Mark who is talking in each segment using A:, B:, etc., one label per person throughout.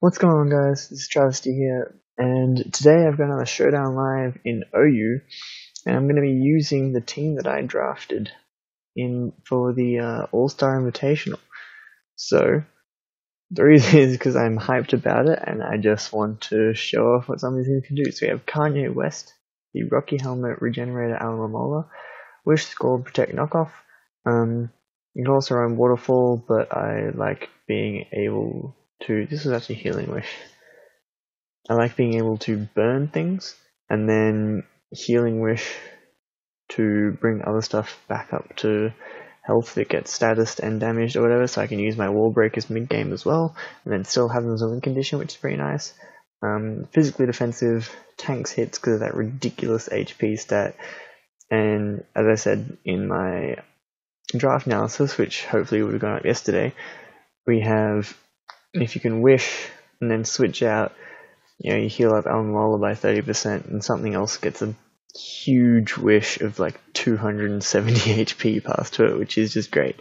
A: What's going on, guys? This is Travesty here, and today I've got another Showdown live in OU, and I'm going to be using the team that I drafted in for the All-Star Invitational. So, the reason is because I'm hyped about it, and I just want to show off what some of these things can do. So we have Kanye West, the Rocky Helmet Regenerator Alamola, Wish, Scald, Protect, Knockoff. You can also run Waterfall, but I like being able to... This was actually Healing Wish. I like being able to burn things, and then Healing Wish to bring other stuff back up to health that gets statused and damaged or whatever, so I can use my Wall Breakers mid-game as well, and then still have them as a win condition, which is pretty nice. Physically defensive, tanks hits because of that ridiculous HP stat, and as I said in my draft analysis, which hopefully would have gone up yesterday, we have, if you can wish and then switch out, you heal up Almola by 30% and something else gets a huge wish of like 270 HP passed to it, which is just great.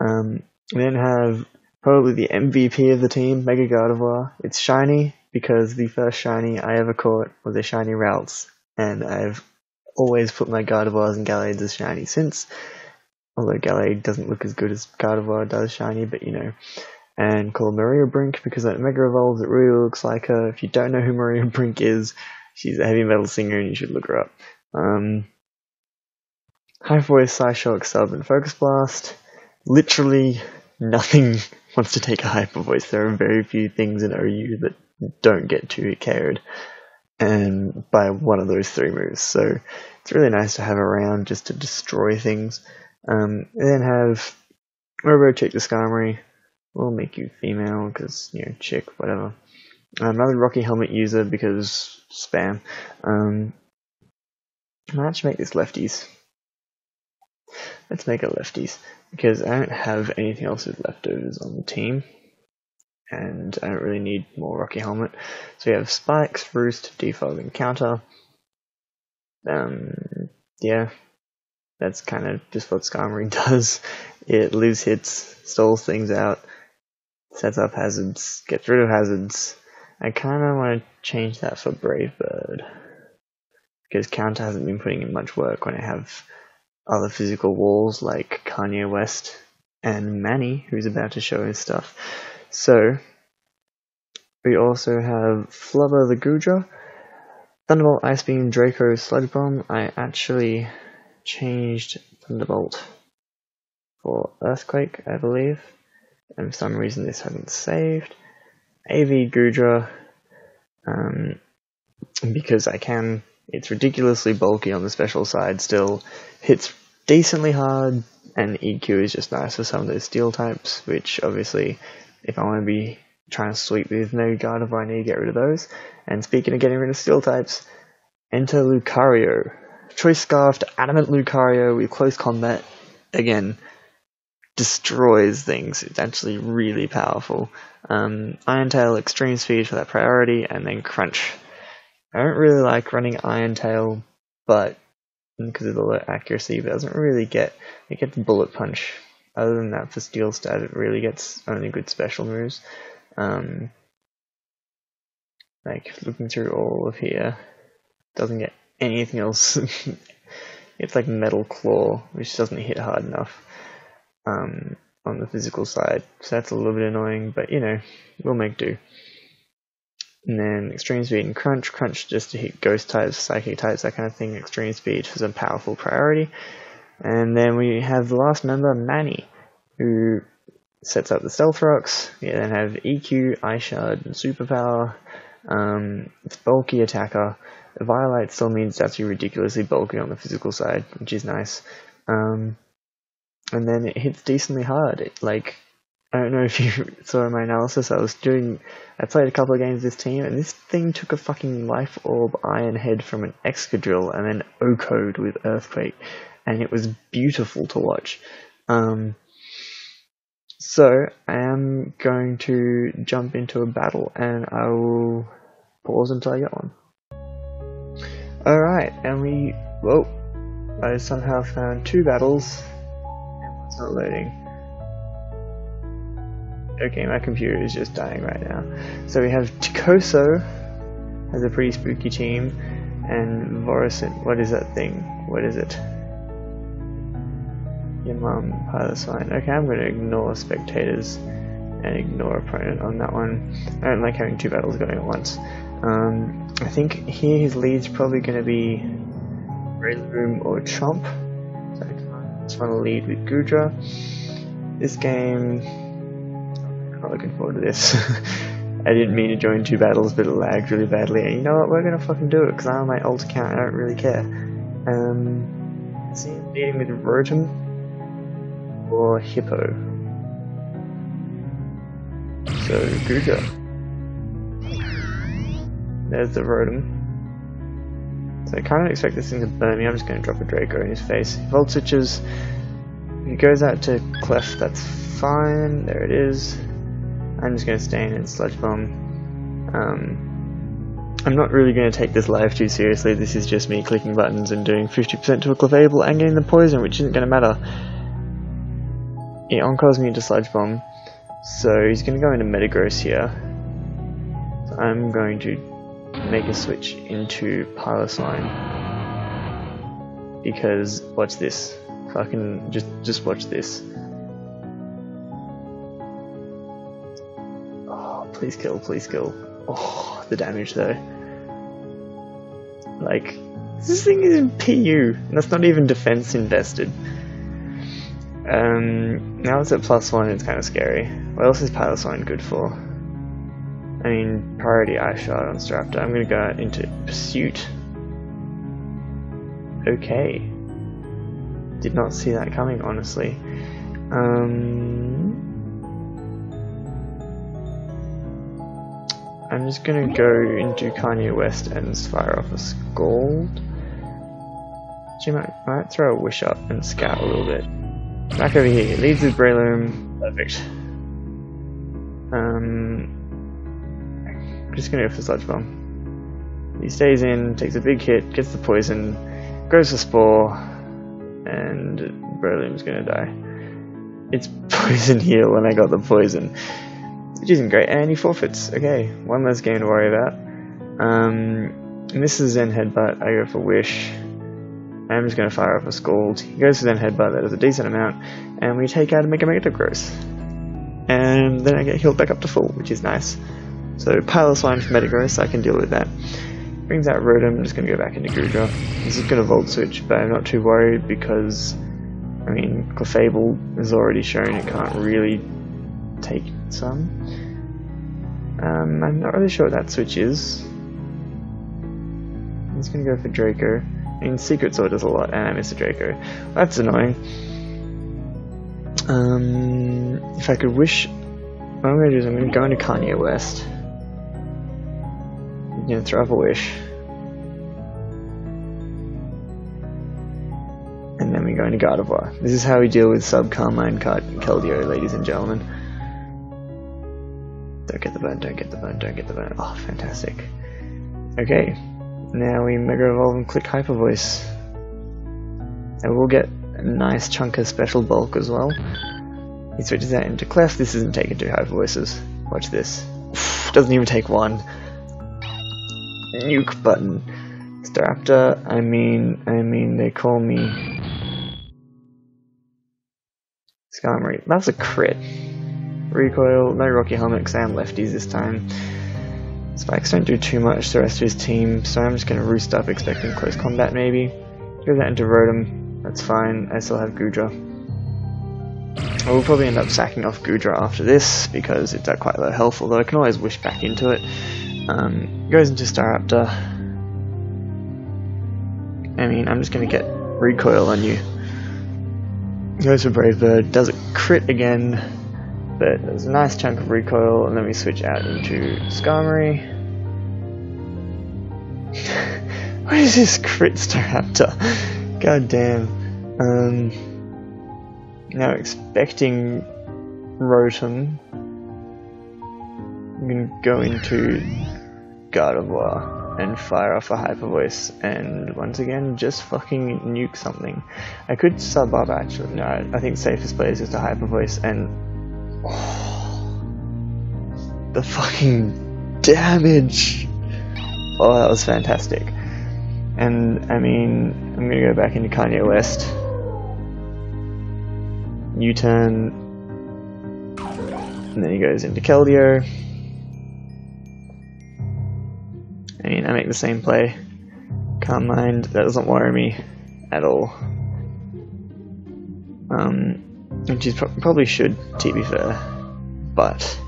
A: We then have probably the MVP of the team, Mega Gardevoir. It's shiny because the first shiny I ever caught was a shiny Ralts, and I've always put my Gardevoirs and Gallades as shiny since, although Gallade doesn't look as good as Gardevoir does shiny, but you know. And called Maria Brink because that Mega Evolves, it really looks like her. If you don't know who Maria Brink is, she's a heavy metal singer and you should look her up. High Voice, Psyshock, Sub, and Focus Blast. Literally nothing wants to take a Hyper Voice. There are very few things in OU that don't get 2-hit KO'd and by one of those three moves. So it's really nice to have around just to destroy things. And then have Robo-Check the Skarmory. We'll make you female because, chick, whatever. Another Rocky Helmet user because spam. I might actually make this lefties. Let's make it lefties because I don't have anything else with leftovers on the team, and I don't really need more Rocky Helmet. So we have Spikes, Roost, Defog, and Counter. Yeah, that's kind of just what Skarmory does. It lives hits, stalls things out, sets up hazards, gets rid of hazards. I kind of want to change that for Brave Bird, because Counter hasn't been putting in much work when I have other physical walls like Kanye West and Manny, who's about to show his stuff. So, we also have Flubber the Goodra, Thunderbolt, Ice Beam, Draco, Sludge Bomb. I actually changed Thunderbolt for Earthquake, I believe, and for some reason this hasn't saved. AV Goodra, because I can. It's ridiculously bulky on the special side still, hits decently hard, and EQ is just nice for some of those steel types, which obviously, if I want to be trying to sweep with Mega Gardevoir, I need to get rid of those. And speaking of getting rid of steel types, enter Lucario. Choice Scarfed Adamant Lucario with close combat, again, destroys things. It's actually really powerful. Iron Tail, Extreme Speed for that priority, and then Crunch. I don't really like running Iron Tail, but because of the low accuracy, but it doesn't really get, it gets Bullet Punch. Other than that, for Steel Stab, it really gets only good special moves. Like, looking through all of here, doesn't get anything else. It's like Metal Claw, which doesn't hit hard enough on the physical side, so that's a little bit annoying, but we'll make do. And then Extreme Speed and Crunch. Crunch just to hit Ghost types, Psychic types, that kind of thing. Extreme Speed for some powerful priority. And then we have the last member, Manny, who sets up the Stealth Rocks. We then have EQ, Ice Shard, and Superpower. It's bulky attacker. Violite still means it's actually ridiculously bulky on the physical side, which is nice. And then it hits decently hard. I don't know if you saw in my analysis, I played a couple of games with this team, and this thing took a fucking Life Orb Iron Head from an Excadrill and then O-Code with Earthquake, and it was beautiful to watch. So, I am going to jump into a battle, and I will pause until I get one. Alright, and I somehow found two battles, and it's not loading. Okay, my computer is just dying right now. So we have Tikoso has a pretty spooky team, and Vorosint, what is that thing? What is it? Your mum, Pilot's fine. Okay, I'm going to ignore spectators and ignore opponent on that one. I don't like having two battles going at once. I think here his lead's probably going to be Breloom or Chomp. So I just want to lead with Gudra. This game, I'm not looking forward to this. I didn't mean to join two battles, but it lagged really badly. And you know what? We're going to fucking do it because I'm on my old account. I don't really care. See, leading with Rotom or Hippo. So Gudra. There's the Rotom. So I kind of expect this thing to burn me. I'm just going to drop a Draco in his face. Volt switches. If he goes out to Clef, that's fine. There it is. I'm just going to stay in and Sludge Bomb. I'm not really going to take this live too seriously. This is just me clicking buttons and doing 50% to a Clefable and getting the poison, which isn't going to matter. He Encores me into Sludge Bomb. So he's going to go into Metagross here. So I'm going to make a switch into Piloswine. Because, watch this. Fucking, just watch this. Oh, please kill, please kill. Oh, the damage though. Like, this thing is in PU, and that's not even defense invested. Now it's at +1, it's kind of scary. What else is Piloswine good for? I mean, priority Ice Shot on Staraptor. I'm gonna go out into Pursuit. Okay. Did not see that coming, honestly. I'm just gonna go into Kanye West and fire off a Scald. Actually, I might throw a Wish up and scout a little bit. Back over here, leads with Breloom. Perfect. I'm just gonna go for Sludge Bomb. He stays in, takes a big hit, gets the poison, goes for Spore, and Breloom's gonna die. It's poison heal when I got the poison, which isn't great, and he forfeits. Okay, one less game to worry about. And this is Zen Headbutt. I go for Wish. I'm just going to fire off a Scald. He goes for Zen Headbutt, that is a decent amount, and we take out a Mega Metagross. And then I get healed back up to full, which is nice. So Piloswine for Metagross, I can deal with that. Brings out Rotom, I'm just going to go back into Gudra. This is going to Volt Switch, but I'm not too worried because, I mean, Clefable has already shown it can't really take some. I'm not really sure what that switch is. I'm just going to go for Draco. I mean, Secret Sword does a lot, and I miss a Draco. That's annoying. If I could wish... What I'm going to do is I'm going to go into Kanye West. I'm going to throw up a Wish. And then we go into Gardevoir. This is how we deal with sub-Carmine Keldeo, ladies and gentlemen. Don't get the burn, don't get the burn, don't get the burn. Oh, fantastic. Okay. Now we Mega Evolve and click Hyper Voice. And we'll get a nice chunk of Special Bulk as well. He switches that into Clef. This isn't taking two Hyper Voices. Watch this. Doesn't even take one. Nuke button. Staraptor, I mean, they call me Skarmory. That's a crit. Recoil, no Rocky Helmet because I am lefties this time. Spikes don't do too much to the rest of his team, so I'm just going to roost up expecting close combat maybe. Go that into Rotom, that's fine, I still have Gudra. I will probably end up sacking off Gudra after this, because it's at quite low health, although I can always wish back into it. Goes into Staraptor. I mean, I'm just going to get Recoil on you. Goes for Brave Bird, does a crit again. But there's a nice chunk of recoil, and then we switch out into Skarmory. What is this crit Staraptor? God damn. Now expecting Rotom. I'm gonna go into Gardevoir and fire off a Hyper Voice, and once again, just fucking nuke something. I could sub up actually. No, I think safest play is just a Hyper Voice, and oh, the fucking damage. Oh, that was fantastic. And I mean, I'm gonna go back into Kanye West. U-turn. And then he goes into Keldeo. I mean, I make the same play. Can't mind, that doesn't worry me at all. Which is probably should, to be fair. But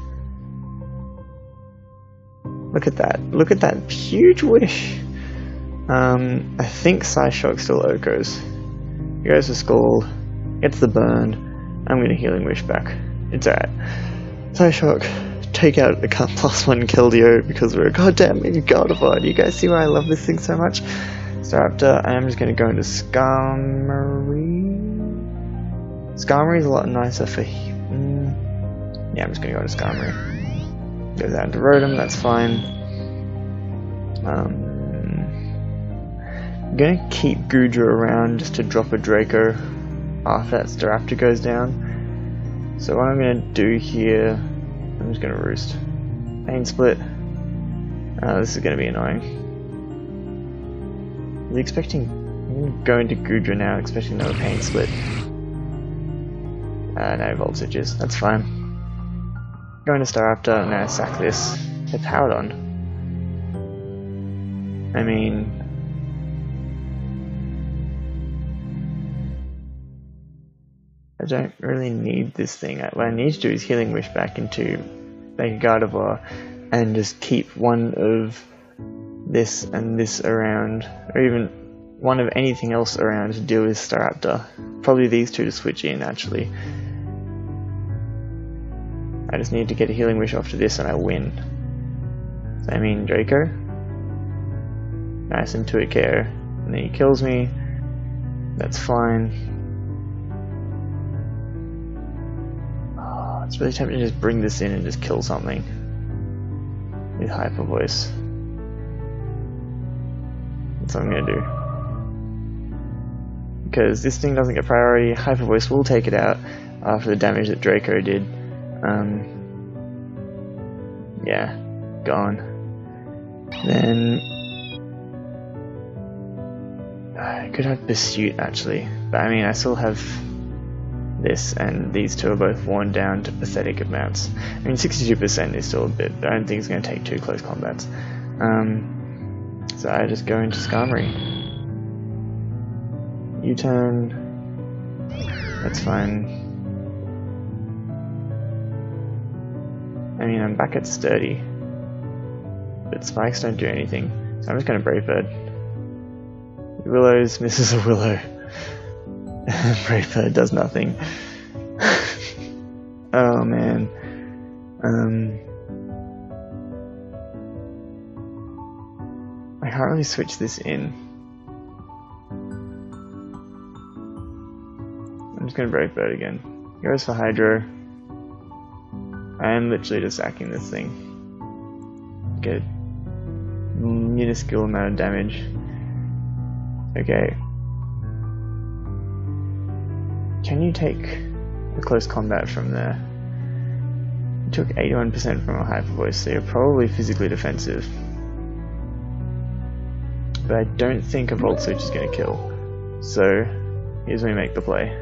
A: look at that huge wish. I think Psyshock still Okos. He goes for Scald, gets the burn. I'm gonna Healing Wish back. It's alright. Psyshock, take out the +1 Keldeo because we're a goddamn Gardevoir. Do you guys see why I love this thing so much? Staraptor, I am just gonna go into Skarmory. Skarmory is a lot nicer for him. Yeah, I'm just gonna go into Skarmory. Goes out into Rotom, that's fine. I'm gonna keep Goodra around just to drop a Draco after that Staraptor goes down. So what I'm gonna do here, I'm just gonna Roost. Pain Split. This is gonna be annoying. I'm expecting, I'm gonna go into Goodra now, expecting another Pain Split. No Voltages, that's fine. Going to Staraptor, now sack this. They're powered on. I mean, I don't really need this thing. What I need to do is Healing Wish back into a Gardevoir and just keep one of this and this around, or even one of anything else around to deal with Staraptor. Probably these two to switch in, actually. I just need to get a Healing Wish after this and I win. So I mean Draco. Nice Intuit Care. And then he kills me. That's fine. Oh, it's really tempting to just bring this in and just kill something. With Hyper Voice. That's what I'm gonna do. Because this thing doesn't get priority, Hyper Voice will take it out after the damage that Draco did. Yeah, gone. Then I could have Pursuit actually, but I mean I still have this, and these two are both worn down to pathetic amounts. I mean 62% is still a bit, but I don't think it's going to take 2 close combats. So I just go into Skarmory. U-turn. That's fine. I mean, I'm back at Sturdy, but spikes don't do anything, so I'm just going to Brave Bird. Willows misses a Willow. Brave Bird does nothing. Oh man. I can't really switch this in. I'm just going to Brave Bird again. Goes for Hydro. I am literally just sacking this thing. Get a minuscule amount of damage. Okay. Can you take the close combat from there? You took 81% from a Hyper Voice, so you're probably physically defensive. But I don't think a Volt Switch is going to kill. So, here's when we make the play.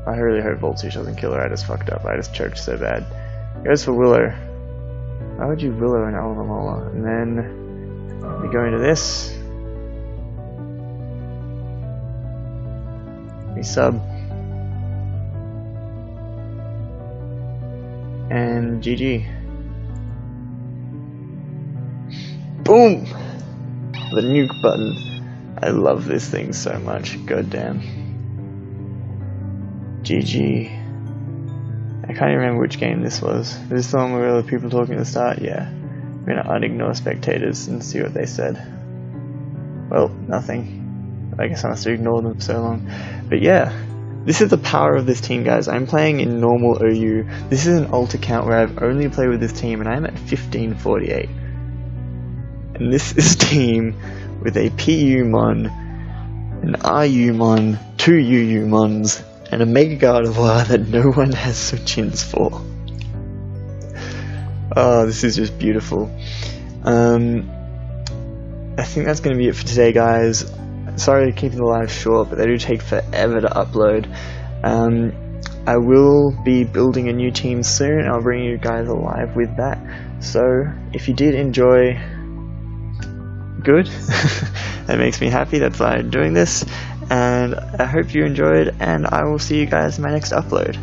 A: I really hope Volt Switch doesn't kill her, I just fucked up, I just choked so bad. Goes for Willow. Why would you Willow an Alvamola? And then we go into this. We sub. And GG. Boom! The nuke button. I love this thing so much, goddamn. GG. I can't even remember which game this was. Was this the one where the people talking at the start? Yeah. I'm gonna unignore spectators and see what they said. Well, nothing. I guess I must have ignored them for so long. But yeah, this is the power of this team, guys. I'm playing in normal OU. This is an alt account where I've only played with this team and I'm at 1548. And this is a team with a PU mon, an RU mon, 2 UU mons, and a Mega Gardevoir that no one has switch-ins for. Oh, this is just beautiful. I think that's going to be it for today, guys. Sorry to keep the live short, but they do take forever to upload. I will be building a new team soon, and I'll bring you guys alive with that. So if you did enjoy, good. That makes me happy. That's why I'm doing this, and I hope you enjoyed, and I will see you guys in my next upload.